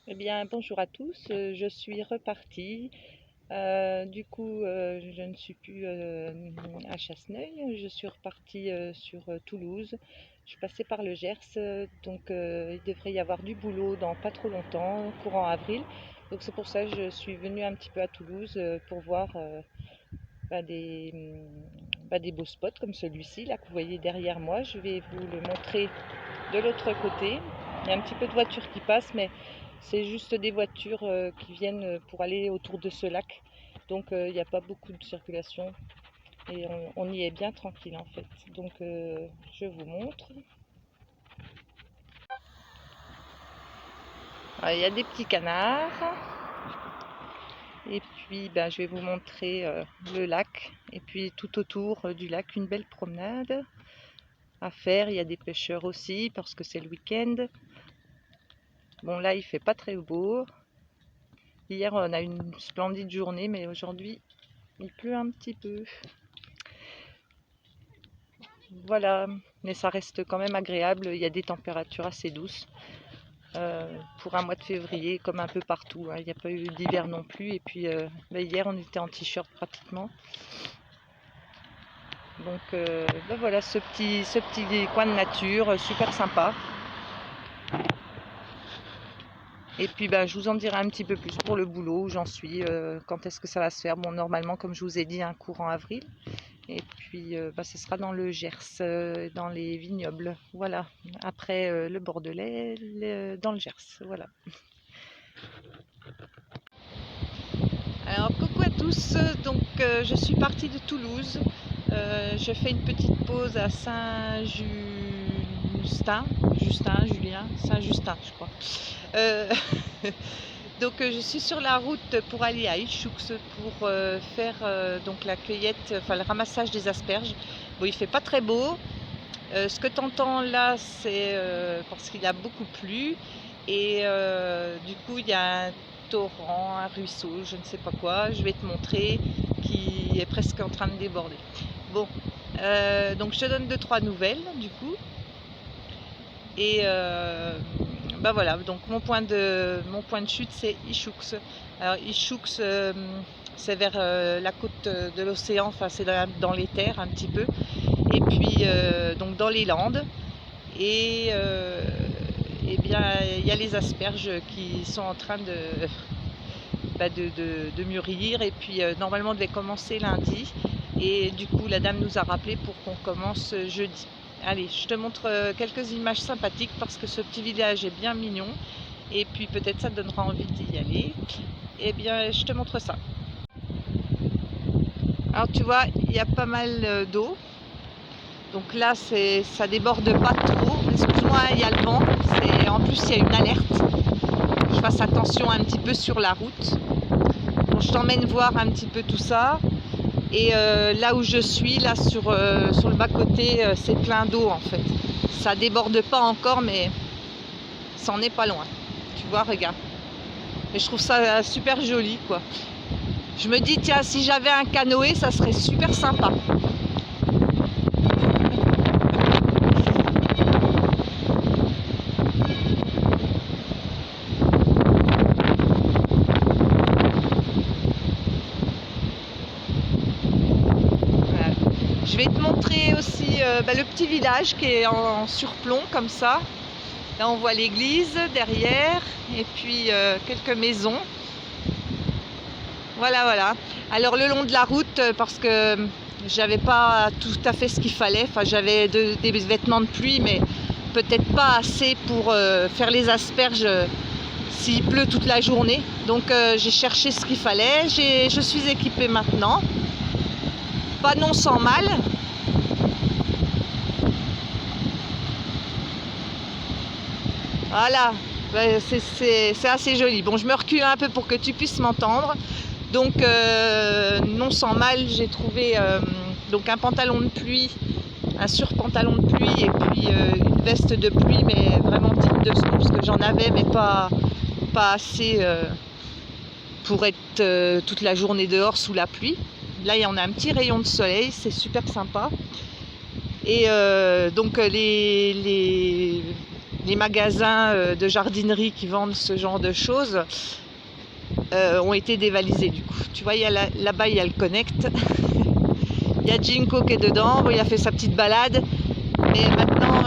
Eh bien, bonjour à tous, je suis repartie. Je ne suis plus à Chasseneuil, je suis repartie sur Toulouse. Je suis passée par le Gers, il devrait y avoir du boulot dans pas trop longtemps, courant avril. Donc c'est pour ça que je suis venue un petit peu à Toulouse pour voir bah, des, des beaux spots comme celui-ci là que vous voyez derrière moi. Je vais vous le montrer de l'autre côté. Il y a un petit peu de voitures qui passent, mais c'est juste des voitures qui viennent pour aller autour de ce lac. Donc il n'y a pas beaucoup de circulation et on y est bien tranquille en fait. Donc je vous montre. Alors, il y a des petits canards. Et puis je vais vous montrer le lac. Et puis tout autour du lac, une belle promenade à faire. Il y a des pêcheurs aussi parce que c'est le week-end. Bon là il fait pas très beau. Hier on a eu une splendide journée, mais aujourd'hui il pleut un petit peu. Voilà, mais ça reste quand même agréable. Il y a des températures assez douces pour un mois de février, comme un peu partout. Il n'y a pas eu d'hiver non plus. Et puis hier on était en t-shirt pratiquement. Donc voilà ce petit coin de nature super sympa. Et puis je vous en dirai un petit peu plus pour le boulot, où j'en suis, quand est-ce que ça va se faire. Bon, normalement, comme je vous ai dit, un courant avril. Et puis ce sera dans le Gers, dans les vignobles. Voilà, après le Bordelais, dans le Gers. Voilà. Alors coucou à tous, je suis partie de Toulouse. Je fais une petite pause à Saint-Justin, je crois. Je suis sur la route pour aller à Ichoux pour faire donc la cueillette, enfin le ramassage des asperges. Bon, il fait pas très beau. Ce que tu entends là, c'est parce qu'il a beaucoup plu et du coup il y a un torrent, un ruisseau, je ne sais pas quoi, je vais te montrer, qui est presque en train de déborder. Bon, donc je te donne 2-3 nouvelles du coup. Et voilà, donc mon point de chute c'est Ichoux. Alors Ichoux, c'est vers la côte de l'océan, enfin c'est dans les terres un petit peu. Et puis donc dans les Landes. Et bien il y a les asperges qui sont en train de mûrir. Et puis normalement on devait commencer lundi. Et du coup la dame nous a rappelé pour qu'on commence jeudi. Allez, je te montre quelques images sympathiques parce que ce petit village est bien mignon. Et puis peut-être ça te donnera envie d'y aller. Et bien je te montre ça. Alors tu vois, il y a pas mal d'eau. Donc là, ça déborde pas trop. Excuse-moi, il y a le vent. En plus, il y a une alerte. Je fasse attention un petit peu sur la route. Bon, je t'emmène voir un petit peu tout ça. Et là où je suis, là sur le bas-côté, c'est plein d'eau en fait. Ça déborde pas encore, mais ça en est pas loin. Tu vois, regarde. Et je trouve ça super joli, quoi. Je me dis, tiens, si j'avais un canoë, ça serait super sympa. Je vais te montrer aussi le petit village qui est en surplomb comme ça. Là on voit l'église derrière et puis quelques maisons. Voilà. Alors le long de la route, parce que j'avais pas tout à fait ce qu'il fallait, enfin j'avais des vêtements de pluie mais peut-être pas assez pour faire les asperges s'il pleut toute la journée. Donc j'ai cherché ce qu'il fallait, je suis équipée maintenant. Pas non sans mal. Voilà, c'est assez joli. Bon, je me recule un peu pour que tu puisses m'entendre. Donc, non sans mal, j'ai trouvé donc un pantalon de pluie, un surpantalon de pluie et puis une veste de pluie, mais vraiment digne de ce nom, parce que j'en avais, mais pas assez pour être toute la journée dehors sous la pluie. Là, on a un petit rayon de soleil, c'est super sympa. Et donc les magasins de jardinerie qui vendent ce genre de choses ont été dévalisés du coup. Tu vois, là-bas il y a le Connect. Il y a Jinko qui est dedans, bon, il a fait sa petite balade, mais maintenant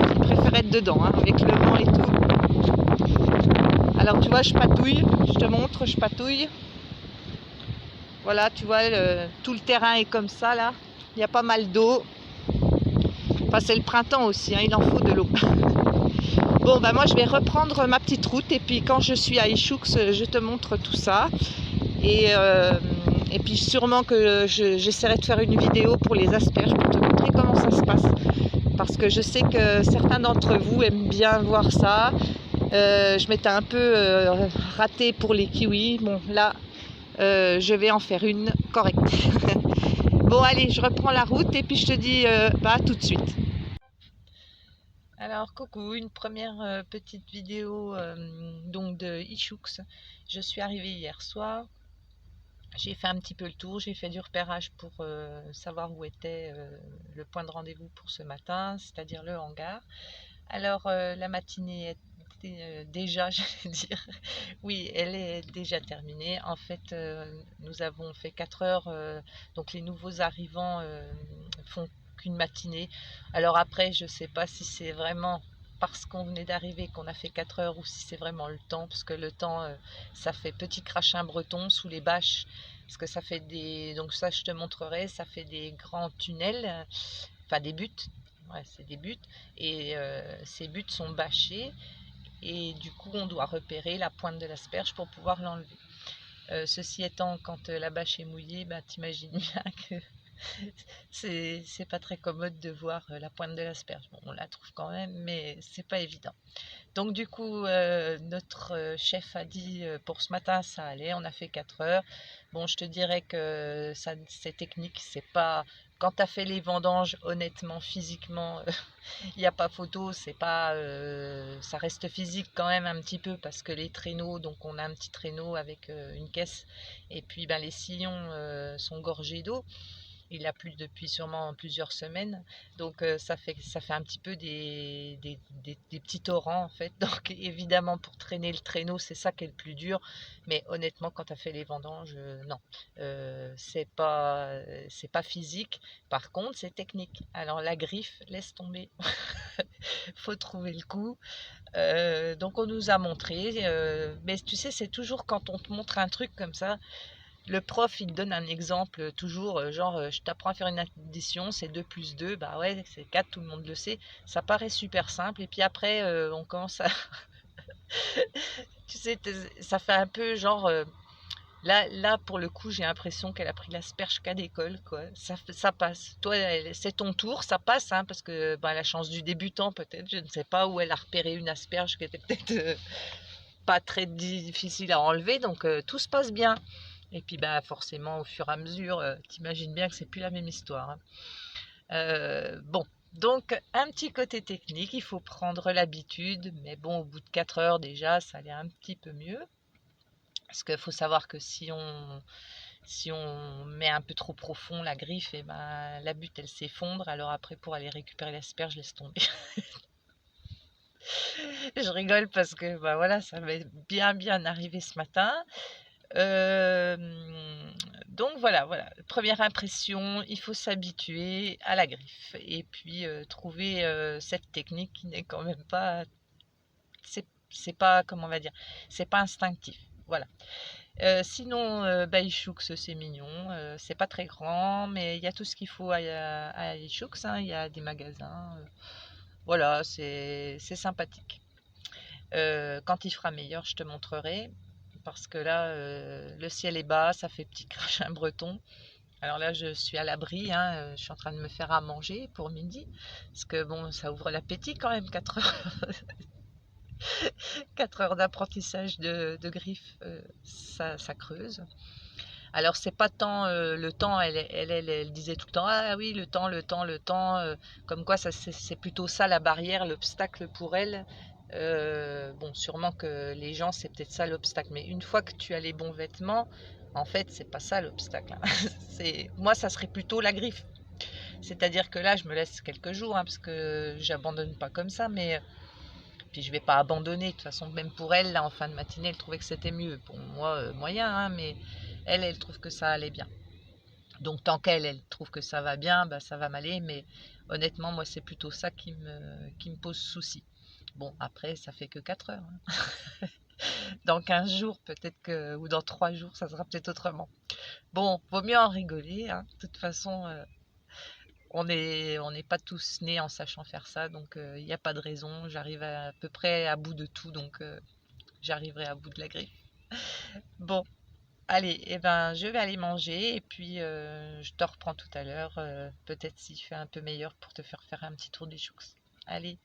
il préfère être dedans, hein, avec le vent et tout. Alors tu vois, je patouille, je te montre, je patouille. Voilà, tu vois, tout le terrain est comme ça là, il y a pas mal d'eau. Enfin c'est le printemps aussi, hein, il en faut de l'eau. Bon bah moi je vais reprendre ma petite route et puis quand je suis à Ichoux, je te montre tout ça. Et puis sûrement que j'essaierai de faire une vidéo pour les asperges pour te montrer comment ça se passe. Parce que je sais que certains d'entre vous aiment bien voir ça. Je m'étais un peu ratée pour les kiwis. Bon là, je vais en faire une correcte. Bon allez, je reprends la route et puis je te dis bah, à tout de suite. Alors coucou, une première petite vidéo donc de Ichoux. Je suis arrivée hier soir. J'ai fait un petit peu le tour, j'ai fait du repérage pour savoir où était le point de rendez-vous pour ce matin, c'est-à-dire le hangar. Alors la matinée est déjà, j'allais dire, oui, elle est déjà terminée. En fait, nous avons fait 4 heures, donc les nouveaux arrivants font qu'une matinée. Alors après, je ne sais pas si c'est vraiment parce qu'on venait d'arriver qu'on a fait 4 heures ou si c'est vraiment le temps, parce que le temps, ça fait petit crachin breton sous les bâches, parce que ça fait des, donc ça je te montrerai, ça fait des grands tunnels, enfin des buttes, ouais, c'est des buttes, et ces buttes sont bâchées, et du coup on doit repérer la pointe de l'asperge pour pouvoir l'enlever. Ceci étant, quand la bâche est mouillée, bah, t'imagines bien que c'est pas très commode de voir la pointe de l'asperge. Bon, on la trouve quand même, mais c'est pas évident. Donc du coup, notre chef a dit pour ce matin ça allait, on a fait 4 heures. Bon, je te dirais que ça, c'est technique, c'est pas... Quand tu as fait les vendanges, honnêtement, physiquement, il n'y a pas photo, c'est pas, ça reste physique quand même un petit peu parce que les traîneaux, donc on a un petit traîneau avec une caisse et puis ben, les sillons sont gorgés d'eau. Il a plu depuis sûrement plusieurs semaines, donc ça fait un petit peu des petits torrents en fait. Donc évidemment pour traîner le traîneau, c'est ça qui est le plus dur, mais honnêtement quand tu as fait les vendanges, non, c'est pas physique. Par contre c'est technique. Alors la griffe, laisse tomber, faut trouver le coup. Donc on nous a montré, mais tu sais c'est toujours quand on te montre un truc comme ça, le prof, il donne un exemple toujours, genre, je t'apprends à faire une addition, c'est 2 plus 2, bah ouais, c'est 4, tout le monde le sait. Ça paraît super simple, et puis après, on commence à... tu sais, ça fait un peu genre... là, pour le coup, j'ai l'impression qu'elle a pris l'asperge qu'à l'école, quoi. Ça passe. Toi, c'est ton tour, ça passe, hein, parce que bah, la chance du débutant, peut-être, je ne sais pas où elle a repéré une asperge qui était peut-être pas très difficile à enlever, donc tout se passe bien. Et puis bah forcément au fur et à mesure, t'imagines bien que c'est plus la même histoire, hein. Bon, donc un petit côté technique, il faut prendre l'habitude, mais bon au bout de 4 heures déjà ça allait un petit peu mieux. Parce qu'il faut savoir que si on met un peu trop profond la griffe, et ben la butte elle s'effondre, alors après pour aller récupérer l'asperge, laisse tomber. Je rigole parce que bah voilà, ça m'est bien arrivé ce matin. Euh, donc voilà, première impression, il faut s'habituer à la griffe et puis trouver cette technique qui n'est quand même pas, c'est pas, comment on va dire, c'est pas instinctif. Voilà. Sinon, Ichoux, c'est mignon, c'est pas très grand, mais il y a tout ce qu'il faut à Ichoux, hein, il y a des magasins, voilà, c'est sympathique. Quand il fera meilleur, je te montrerai. Parce que là, le ciel est bas, ça fait petit crachin breton. Alors là, je suis à l'abri, hein, je suis en train de me faire à manger pour midi. Parce que bon, ça ouvre l'appétit quand même, 4 heures, 4 heures d'apprentissage de griffe, ça creuse. Alors c'est pas tant le temps, elle disait tout le temps, ah oui, le temps, comme quoi c'est plutôt ça la barrière, l'obstacle pour elle. Bon, sûrement que les gens, c'est peut-être ça l'obstacle, mais une fois que tu as les bons vêtements, en fait, c'est pas ça l'obstacle, hein. Moi, ça serait plutôt la griffe. C'est-à-dire que là, je me laisse quelques jours, hein, parce que j'abandonne pas comme ça, mais Puis je vais pas abandonner. De toute façon, même pour elle, là, en fin de matinée, elle trouvait que c'était mieux. Pour moi, moyen, hein, mais elle trouve que ça allait bien. Donc tant elle trouve que ça va bien, bah, ça va m'aller. Mais honnêtement, moi, c'est plutôt ça qui me pose souci. Bon, après, ça fait que 4 heures, hein. Dans 15 jours, peut-être que, ou dans 3 jours, ça sera peut-être autrement. Bon, vaut mieux en rigoler, hein. De toute façon, on n'est pas tous nés en sachant faire ça, donc il n'y a pas de raison. J'arrive à peu près à bout de tout, donc j'arriverai à bout de la griffe. Bon, allez, eh ben, je vais aller manger et puis je te reprends tout à l'heure, peut-être s'il fait un peu meilleur pour te faire faire un petit tour des choux. Allez.